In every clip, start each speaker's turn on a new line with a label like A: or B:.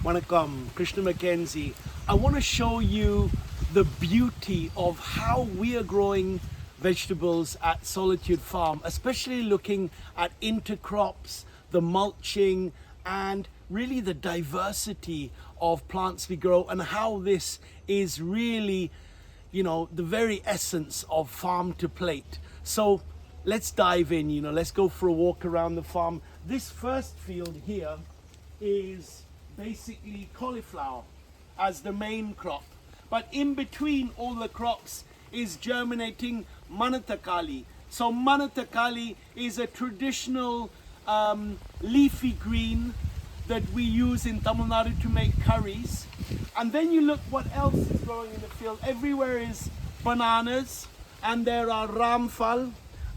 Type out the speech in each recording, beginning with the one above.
A: Vanakkam, Krishna Mackenzie. I want to show you the beauty of how we are growing vegetables at Solitude Farm, especially looking at intercrops, the mulching, and really the diversity of plants we grow, and how this is really, you know, the very essence of farm to plate. So let's dive in, you know, let's go for a walk around the farm. This first field here is basically cauliflower as the main crop. But in between all the crops is germinating manatakali. So manatakali is a traditional leafy green that we use in Tamil Nadu to make curries. And then you look what else is growing in the field. Everywhere is bananas, and there are ramphal,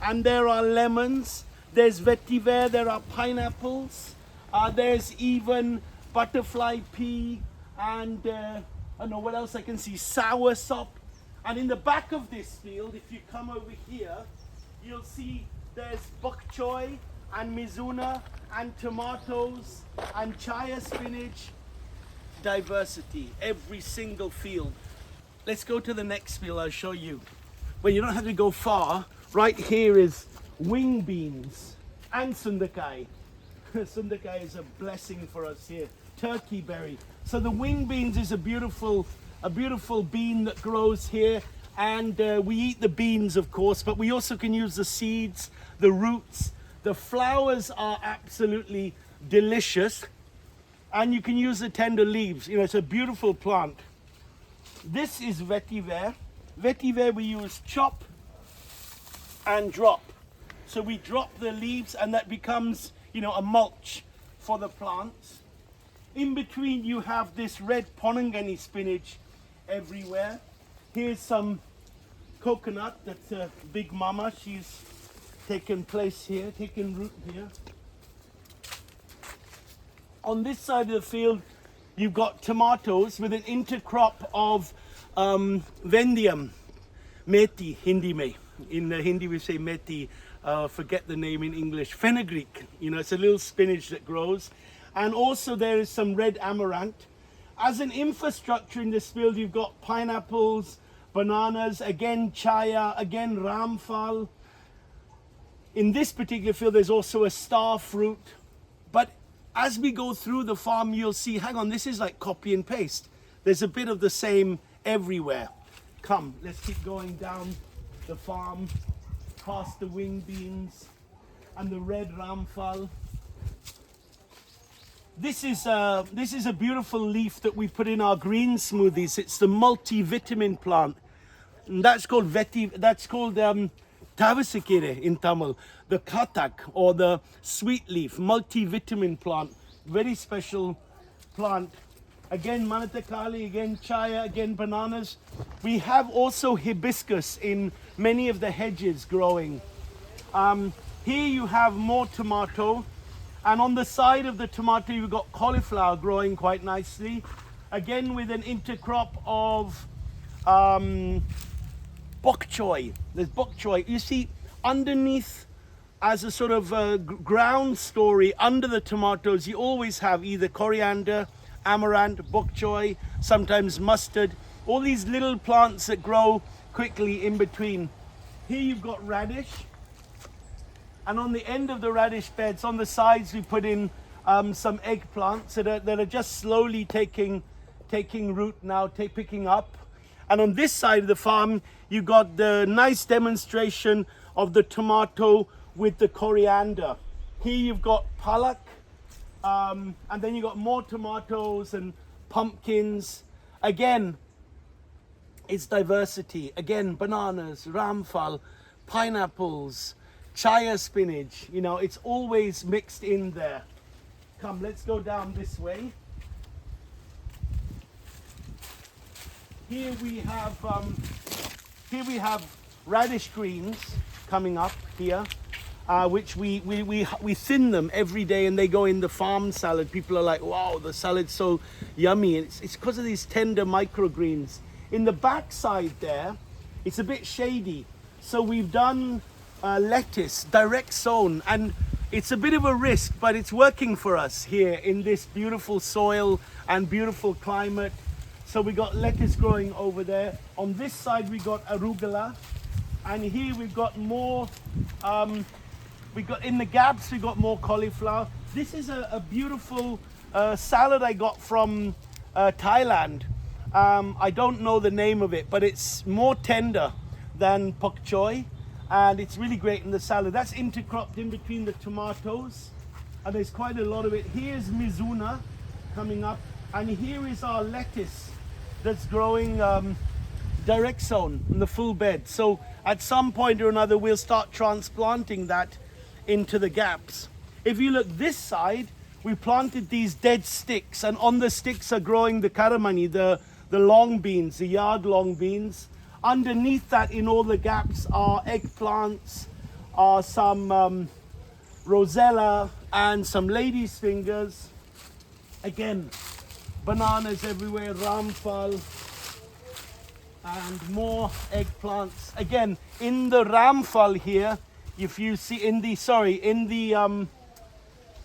A: and there are lemons, there's vetiver, there are pineapples, there's even butterfly pea, and I don't know what else I can see, soursop. And in the back of this field, if you come over here, you'll see there's bok choy and mizuna and tomatoes and chaya spinach. Diversity, every single field. Let's go to the next field, I'll show you. Well, you don't have to go far. Right here is wing beans and sundakai. Sundakai is a blessing for us here. Turkey berry. So the wing beans is a beautiful bean that grows here, and we eat the beans, of course, but we also can use the seeds, the roots. The flowers are absolutely delicious, and you can use the tender leaves. You know, it's a beautiful plant. This is vetiver. Vetiver we use chop and drop. So we drop the leaves, and that becomes, you know, a mulch for the plants. In between you have this red ponangani spinach everywhere. Here's some coconut, that's a big mama. She's taken place here, taken root here. On this side of the field, you've got tomatoes with an intercrop of vendium, methi, Hindi mein. In Hindi we say methi, forget the name in English, fenugreek. You know, it's a little spinach that grows. And also there is some red amaranth. As an infrastructure in this field, you've got pineapples, bananas, again chaya, again ramphal. In this particular field, there's also a star fruit. But as we go through the farm, you'll see, hang on, this is like copy and paste. There's a bit of the same everywhere. Come, let's keep going down the farm, past the wing beans and the red ramphal. This is a beautiful leaf that we put in our green smoothies. It's the multivitamin plant. And that's called Tavasikere in Tamil. The katak, or the sweet leaf, multivitamin plant. Very special plant. Again manatakali, again chaya, again bananas. We have also hibiscus in many of the hedges growing. Here you have more tomato. And on the side of the tomato, you've got cauliflower growing quite nicely. Again, with an intercrop of bok choy. There's bok choy. You see, underneath, as a sort of ground story, under the tomatoes, you always have either coriander, amaranth, bok choy, sometimes mustard. All these little plants that grow quickly in between. Here you've got radish. And on the end of the radish beds, on the sides, we put in some eggplants that are just slowly taking root now, picking up. And on this side of the farm, you got the nice demonstration of the tomato with the coriander. Here you've got palak, and then you've got more tomatoes and pumpkins. Again, it's diversity. Again, bananas, ramphal, pineapples, chaya spinach, you know, it's always mixed in there. Come, let's go down this way. Here we have radish greens coming up here, which we thin them every day, and they go in the farm salad. People are like, wow, the salad's so yummy. And it's because of these tender microgreens. In the back side there, it's a bit shady. So we've done lettuce, direct sown, and It's a bit of a risk, but it's working for us here in this beautiful soil and beautiful climate. So we got lettuce growing over there. On this side we got arugula, and here we've got more, we got in the gaps we got more cauliflower. This is a beautiful salad I got from Thailand. I don't know the name of it, but it's more tender than pak choy, and it's really great in the salad. That's intercropped in between the tomatoes, and there's quite a lot of it. Here's mizuna coming up, and here is our lettuce that's growing direct sown in the full bed. So at some point or another we'll start transplanting that into the gaps. If you look this side, we planted these dead sticks, and on the sticks are growing the karamani, the long beans, the yard long beans. Underneath that in all the gaps are eggplants, are some rosella and some lady's fingers. Again, bananas everywhere, ramphal, and more eggplants. Again, in the ramphal here, if you see in the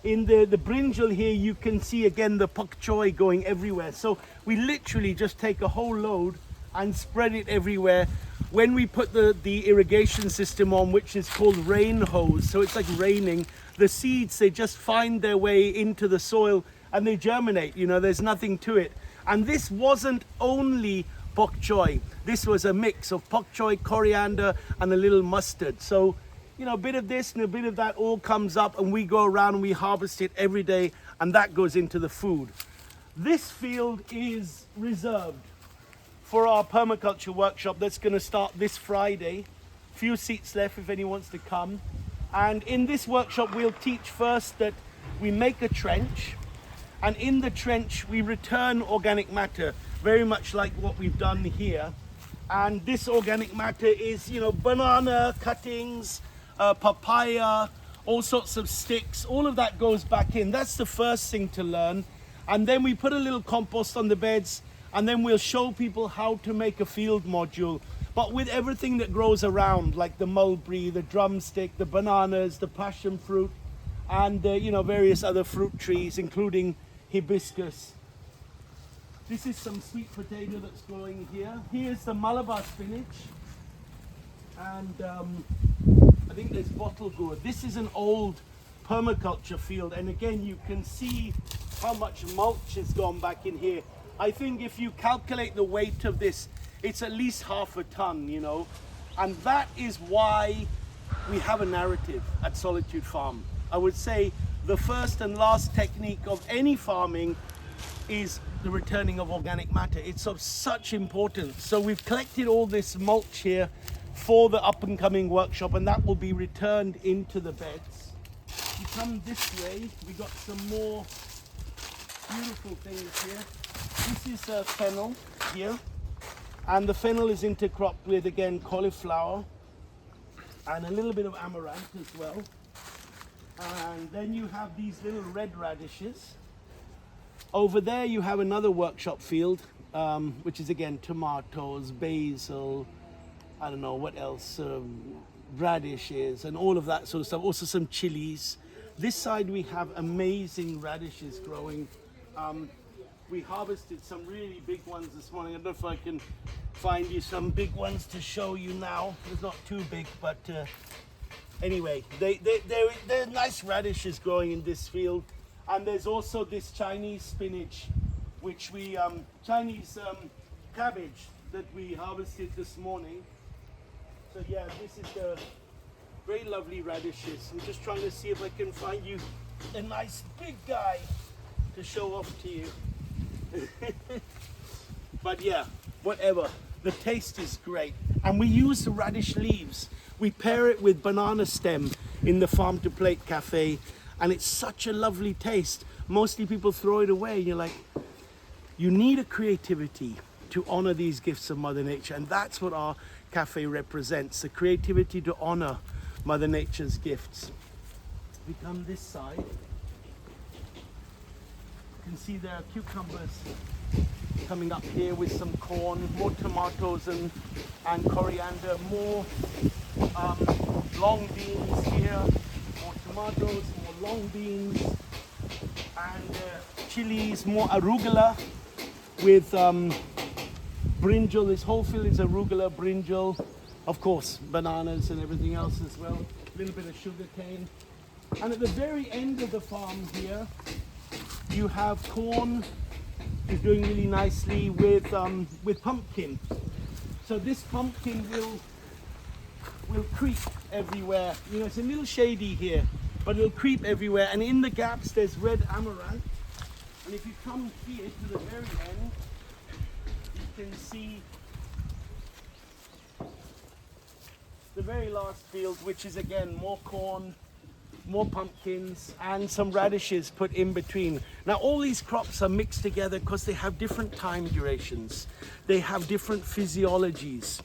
A: brinjal here, you can see again the pak choy going everywhere. So we literally just take a whole load and spread it everywhere. When we put the irrigation system on, which is called rain hose, so it's like raining, the seeds, they just find their way into the soil and they germinate. You know, there's nothing to it. And this wasn't only pak choy. This was a mix of pak choy, coriander, and a little mustard. So, you know, a bit of this and a bit of that all comes up, and we go around and we harvest it every day, and that goes into the food. This field is reserved for our permaculture workshop that's going to start this Friday. Few seats left if anyone wants to come. And in this workshop we'll teach first that we make a trench, and in the trench we return organic matter, very much like what we've done here. And this organic matter is, you know, banana cuttings, papaya, all sorts of sticks, all of that goes back in. That's the first thing to learn. And then we put a little compost on the beds, and then we'll show people how to make a field module, but with everything that grows around, like the mulberry, the drumstick, the bananas, the passion fruit, and you know, various other fruit trees, including hibiscus. This is some sweet potato that's growing here. Here's the Malabar spinach, and I think there's bottle gourd. This is an old permaculture field, and again you can see how much mulch has gone back in here. I think if you calculate the weight of this, it's at least half a ton, you know, and that is why we have a narrative at Solitude Farm. I would say the first and last technique of any farming is the returning of organic matter. It's of such importance. So we've collected all this mulch here for the up and coming workshop, and that will be returned into the beds. You come this way, we got some more beautiful things here. This is fennel here, and the fennel is intercropped with, again, cauliflower and a little bit of amaranth as well. And then you have these little red radishes. Over there you have another workshop field, which is again tomatoes, basil, I don't know what else, radishes and all of that sort of stuff. Also some chilies. This side we have amazing radishes growing. We harvested some really big ones this morning. I don't know if I can find you some big ones to show you now. It's not too big, but anyway, they're nice radishes growing in this field. And there's also this Chinese spinach, which we, Chinese cabbage that we harvested this morning. So yeah, this is the very lovely radishes. I'm just trying to see if I can find you a nice big guy to show off to you. But yeah, whatever. The taste is great. And we use the radish leaves. We pair it with banana stem in the Farm to Plate Cafe, and it's such a lovely taste. Mostly people throw it away. You're like, you need a creativity to honor these gifts of Mother Nature, and that's what our cafe represents, the creativity to honor Mother Nature's gifts. We come this side. You can see there are cucumbers coming up here with some corn, more tomatoes and coriander, more long beans here, more tomatoes. tomatoes, more long beans, and chilies, more arugula with brinjal. This whole field is arugula, brinjal, of course, bananas and everything else as well. A little bit of sugar cane. And at the very end of the farm here, you have corn is doing really nicely with pumpkin. So this pumpkin will creep everywhere. You know, it's a little shady here, but it'll creep everywhere. And in the gaps, there's red amaranth. And if you come here to the very end, you can see the very last field, which is again more corn, more pumpkins, and some radishes put in between. Now all these crops are mixed together because they have different time durations. They have different physiologies.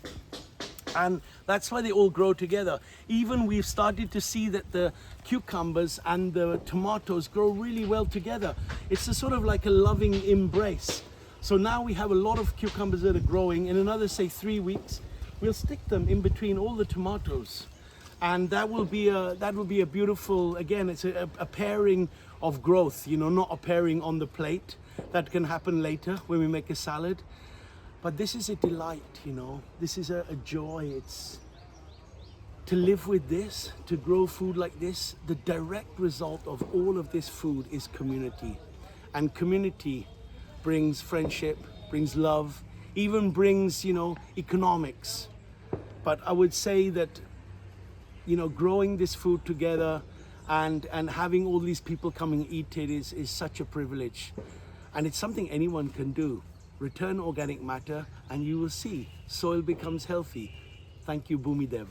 A: And that's why they all grow together. Even we've started to see that the cucumbers and the tomatoes grow really well together. It's a sort of like a loving embrace. So now we have a lot of cucumbers that are growing. In another, say, 3 weeks, we'll stick them in between all the tomatoes. And that will be a beautiful, again, it's a pairing of growth, you know, not a pairing on the plate. That can happen later when we make a salad. But this is a delight, you know, this is a joy. It's to live with this, to grow food like this. The direct result of all of this food is community. And community brings friendship, brings love, even brings, you know, economics. But I would say that, you know, growing this food together and having all these people come and eat it is such a privilege. And it's something anyone can do. Return organic matter and you will see soil becomes healthy. Thank you, Bhumi Dev.